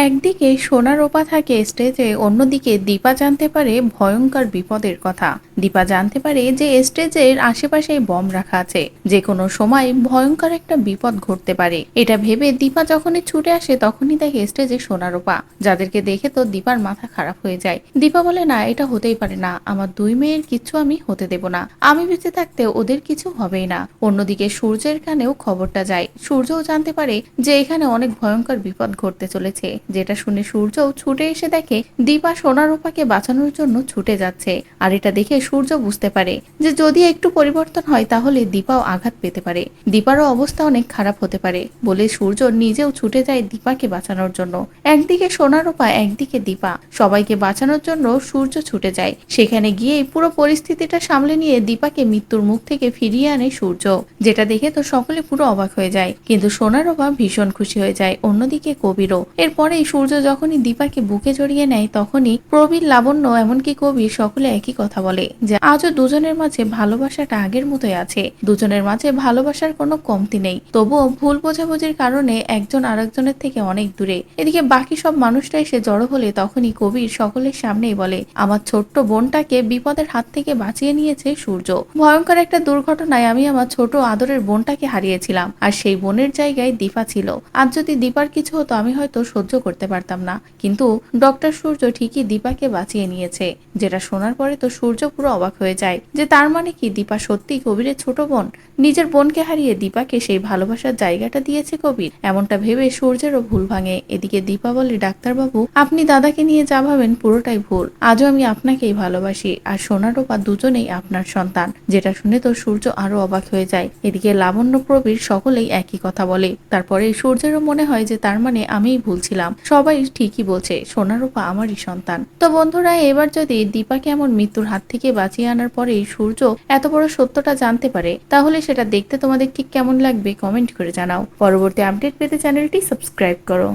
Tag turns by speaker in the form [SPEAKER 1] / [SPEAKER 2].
[SPEAKER 1] একদিকে সোনা রোপা থাকে স্টেজে, অন্যদিকে দীপা জানতে পারে ভয়ঙ্কর বিপদের কথা। দীপা জানতে পারে যে স্টেজের আশেপাশে বম রাখা আছে, যে কোনো সময় ভয়ঙ্কর একটা বিপদ ঘটতে পারে। এটা ভেবে দীপা যখনই ছুটে আসে তখনই দেখে স্টেজে সোনা রোপা, যাদেরকে দেখে তো দীপার মাথা খারাপ হয়ে যায়। দীপা বলে, না, এটা হতেই পারে না, আমার দুই মেয়ের কিছু আমি হতে দেব না, আমি বেঁচে থাকতে ওদের কিছু হবেই না। অন্যদিকে সূর্যের কানেও খবরটা যায়, সূর্যও জানতে পারে যে এখানে অনেক ভয়ঙ্কর বিপদ ঘটতে চলেছে। যেটা শুনে সূর্যও ছুটে এসে দেখে দীপা সোনা রূপাকে বাঁচানোর জন্য ছুটে যাচ্ছে। আর এটা দেখে সূর্য বুঝতে পারে যে যদি একটু পরিবর্তন হয় তাহলে দীপাও আঘাত পেতে পারে, দীপারও অবস্থা অনেক খারাপ হতে পারে। বলে সূর্য নিজেও ছুটে যায় দীপাকে বাঁচানোর জন্য। একদিকে সোনা রূপা, একদিকে দীপা, সবাইকে বাঁচানোর জন্য সূর্য ছুটে যায়। সেখানে গিয়ে পুরো পরিস্থিতিটা সামলে নিয়ে দীপাকে মৃত্যুর মুখ থেকে ফিরিয়ে আনে সূর্য। যেটা দেখে তো সকলে পুরো অবাক হয়ে যায়, কিন্তু সোনা রূপা ভীষণ খুশি হয়ে যায়। অন্যদিকে কবিরও। এরপরেই সূর্য যখনই দীপাকে বুকে জড়িয়ে নেয় তখনই প্রবীর, লাবণ্য, এমনকি কবির সকলে একই কথা বলে যে আজও দুজনের মাঝে ভালোবাসাটা আগের মতোই আছে, দুজনের মাঝে ভালোবাসার কোনো কমতি নেই। তবুও ভুল বোঝাবুঝির কারণে একজন আরেকজনের থেকে অনেক দূরে। এদিকে বাকি সব মানুষরা এসে জড়ো হলে তখনই কবির সকলের সামনেই বলে, আমার ছোট্ট বোনটাকে বিপদের হাত থেকে বাঁচিয়ে নিয়েছে সূর্য। ভয়ঙ্কর একটা দুর্ঘটনায় আমি আমার ছোট আদরের বোনটাকে হারিয়েছিলাম, আর সেই বোনের জায়গায় দীপা ছিল। আজ যদি দীপার কিছু হতো আমি হয়তো সহ্য করতে পারতাম না, কিন্তু ডক্টর সূর্য ঠিকই দীপাকে বাঁচিয়ে নিয়েছে। যেটা শোনার পরে তো সূর্য পুরো অবাক হয়ে যায় যে তার মানে কি দীপা সত্যি কবিরের ছোট বোন, নিজের বোনকে হারিয়ে দীপাকে সেই ভালোবাসার জায়গাটা দিয়েছে কবির। এমনটা ভেবে সূর্যেরও ভুল ভাঙে। এদিকে দীপা বলে, ডাক্তারবাবু, আপনি দাদাকে নিয়ে যা ভাবেন পুরোটাই ভুল, আজও আমি আপনাকেই ভালোবাসি, আর সোনা রূপা দুজনেই আপনার সন্তান। যেটা শুনে তো সূর্য আরো অবাক হয়ে যায়। এদিকে লাবণ্য, প্রবীর সকলেই একই কথা বলে। তারপরে সূর্যেরও মনে হয় যে তার মানে আমিই ভুল ছিলাম, সবাই ঠিকই বলছে, সোনা রূপা আমারই সন্তান। তো বন্ধুরা, এবার যদি দীপাকে এমন মৃত্যুর হাত থেকে বাঁচিয়ে আনার পরেই সূর্য এত বড় সত্যটা জানতে পারে, তাহলে সেটা দেখতে তোমাদের ঠিক কেমন লাগবে কমেন্ট করে জানাও। পরবর্তী আপডেট পেতে চ্যানেলটি সাবস্ক্রাইব করো।